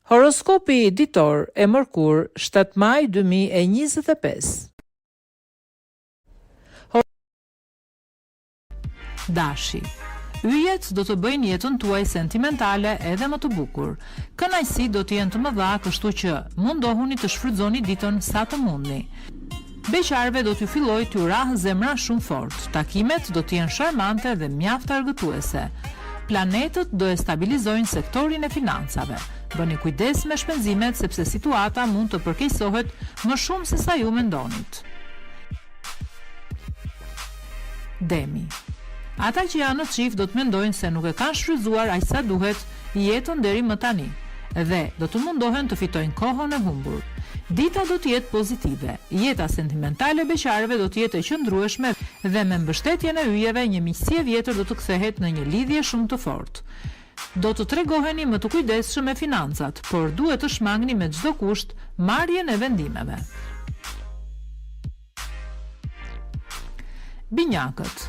Horoskopi ditor e Mërkur 7 maj 2025. Dashi. Yjet do të bëjnë jetën tuaj sentimentale edhe më të bukur. Kënaqësi do të jenë të mëdha, kështu që mundohuni të shfrytëzoni ditën sa të mundni. Beqarëve do t'ju fillojë t'ju rahë zemra shumë fort. Takimet do të jenë sharmante dhe mjaft argëtuese. Planetët do e stabilizojnë sektorin e financave. Bëni kujdes me shpenzimet sepse situata mund të përkeqësohet më shumë se sa ju mendonit. Demi. Ata që janë në çift do të mendojnë se nuk e kanë shfrytzuar aq sa duhet jetën deri më tani dhe do të mundohen të fitojnë kohën e humbur. Dita do të jetë pozitive. Jeta sentimentale e beqarëve do të jetë e qëndrueshme dhe me mbështetjen e yjeve një miqësi e vjetër do të kthehet në një lidhje shumë të fortë. Do të tregoheni më të kujdesshëm me financat, por duhet të shmangni me çdo kusht marrjen e vendimeve. Binjakët.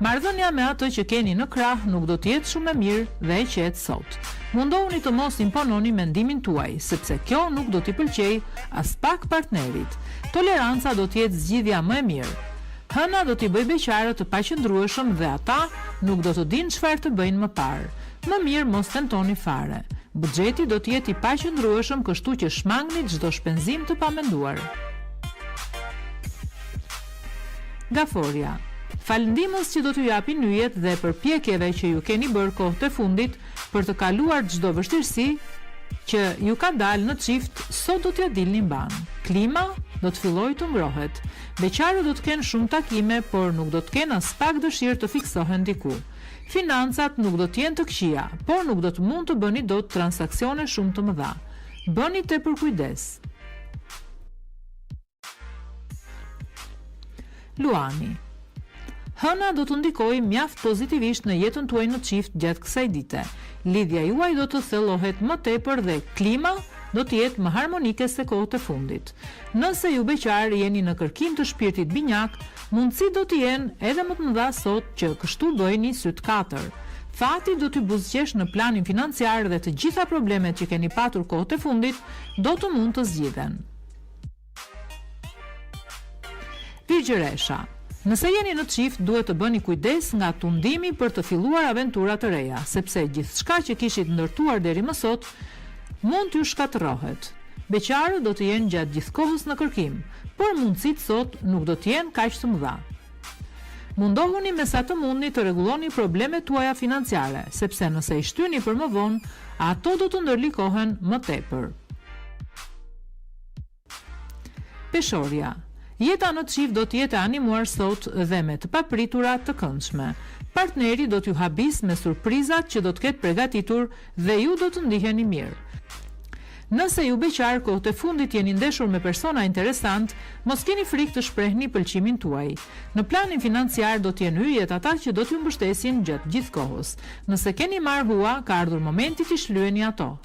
Marrëdhënia me atë që keni në krah nuk do të jetë shumë e mirë dhe e qetë sot. Mundohuni të mos impononi mendimin tuaj, sepse kjo nuk do t'i pëlqej as pak partnerit. Toleranca do të jetë zgjidhja më e mirë. Hëna do t'i bëj beqarët të paqëndrueshëm dhe ata nuk do të dinë çfarë të bëjnë më parë. Më mirë mos tentoni fare. Buxheti do të jetë i paqëndrueshëm, kështu që shmangni çdo shpenzim të pamenduar. Gaforia. Falëndimës që do t'ju japin yjet dhe përpjekjeve që ju keni bërë kohët e fundit për të kaluar çdo vështirësi që ju ka dalë në çift, sot do t'ja dilni mban. Klima do të fillojë të ngrohet. Beqarët do të kenë shumë takime, por nuk do të kenë as pak dëshirë të fiksohen diku. Financat nuk do të jenë të këqija, por nuk do të mund të bëni dot transaksione shumë të mëdha. Bëni tepër kujdes. Luani. Hëna do të ndikojë mjaft pozitivisht në jetën tuaj në çift gjatë kësaj dite. Lidhja juaj do të thellohet më tepër dhe klima do të jetë më harmonike se kohët e fundit. Nëse ju beqar jeni në kërkim të shpirtit binjak, mundësi do të jenë edhe më të mëdha sot që kështu bëjni syt katër. Fati do t'ju buzëqesh në planin financiar dhe të gjitha problemet që keni patur kohët e fundit do të mund të zgjidhen. Virgjëresha. Nëse jeni në çift, duhet të bëni kujdes nga tundimi për të filluar aventura të reja, sepse gjithçka që kishit ndërtuar deri më sot mund t'ju shkatërrohet. Beqarët do të jenë gjatë gjithë kohës në kërkim, por mundësitë sot nuk do të jenë kaq të mëdha. Mundohuni me sa të mundni të rregulloni problemet tuaja financiare, sepse nëse i shtyni për më vonë, ato do të ndërlikohen më tepër. Peshorja. Jeta në çift do të jetë animuar sot dhe me të papritura të këndshme. Partneri do t'ju habis me surprizat që do të ketë përgatitur dhe ju do të ndiheni mirë. Nëse ju beqar kohët e fundit jeni ndeshur me persona interesant, mos keni frikë të shprehni pëlqimin tuaj. Në planin financiar do të jenë yjet ata që do t'ju mbështesin gjatë gjithë kohës. Nëse keni marrë hua, ka ardhur momenti t'i shlyeni ato.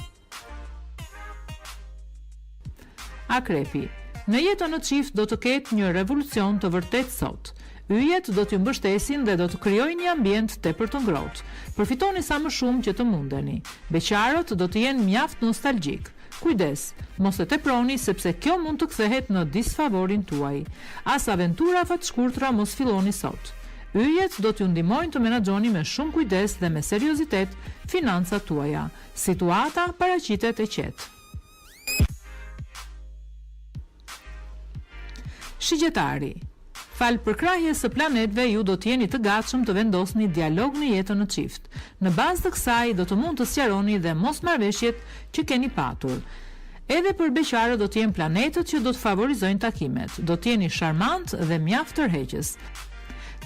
Akrepi. Në jetën në çift do të ketë një revolucion të vërtet sot. Yjet do t'ju mbështesin dhe do të krijojnë një ambient tepër të ngrohtë. Përfitoni sa më shumë që të mundeni. Beqarët do të jenë mjaft nostalgjik. Kujdes, mos e teproni sepse kjo mund të kthehet në disfavorin tuaj. As aventura fatshkurtra mos filloni sot. Yjet do t'ju ndihmojnë të menaxhoni me shumë kujdes dhe me seriozitet financat tuaja. Situata paraqitet e qetë. Shigjetari. Fal përkrahjes së planetëve ju do të jeni të gatshëm të vendosni dialog në jetën në çift. Në bazë të kësaj do të mund të sqaroni dhe mosmarrveshjet që keni patur. Edhe për beqarët do të jenë planetët që do të favorizojnë takimet. Do të jeni sharmant dhe mjaft tërheqës.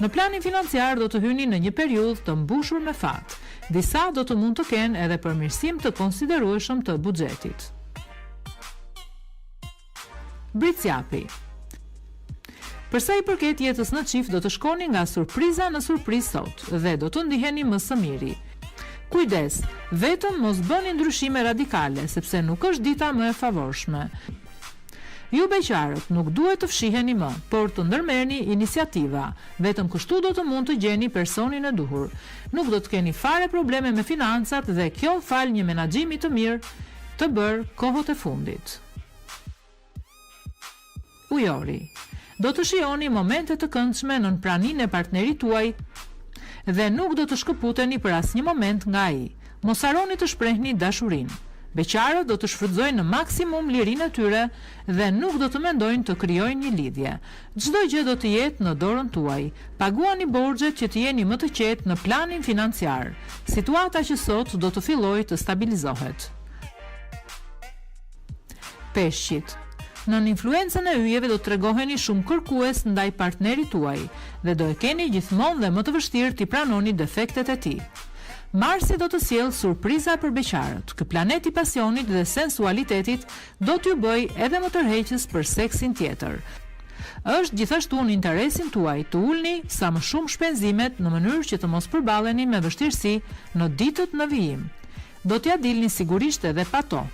Në planin financiar do të hyni në një periudhë të mbushur me fat. Disa do të mund të kenë edhe përmirësim të konsiderueshëm të buxhetit. Britsjapi. Përsa i përket jetës në çift do të shkoni nga surpriza në surprizë sot dhe do të ndiheni më së miri. Kujdes, vetëm mos bëni ndryshime radikale sepse nuk është dita më e favorshme. Ju beqarët nuk duhet të fshiheni më, por të ndërmerrni iniciativa. Vetëm kështu do të mund të gjeni personin e duhur. Nuk do të keni fare probleme me financat dhe kjo fal një menaxhimi të mirë të bërë kohët e fundit. Ujori. Do të shijoni momente të këndshme në praninë e partnerit tuaj dhe nuk do të shkëputeni për asnjë moment nga ai. Mos harroni të shprehni dashurinë. Beqarët do të shfrytëzojnë në maksimum lirinë e tyre dhe nuk do të mendojnë të krijojnë një lidhje. Çdo gjë do të jetë në dorën tuaj. Paguani borxhet që të jeni më të qetë në planin financiar. Situata që sot do të fillojë të stabilizohet. Peshqit. Nën influencën e yjeve do të tregoheni shumë kërkues ndaj partnerit tuaj dhe do e keni gjithmonë dhe më të vështirë t'i pranoni defektet e tij. Marsi do të sjellë surpriza për beqarët. Ky planet i pasionit dhe sensualitetit do t'ju bëj edhe më tërheqës për seksin tjetër. Është gjithashtu në interesin tuaj të ulni sa më shumë shpenzimet në mënyrë që të mos përballeni me vështirësi në ditët në vijim. Do t'ja dilni sigurisht edhe pa to.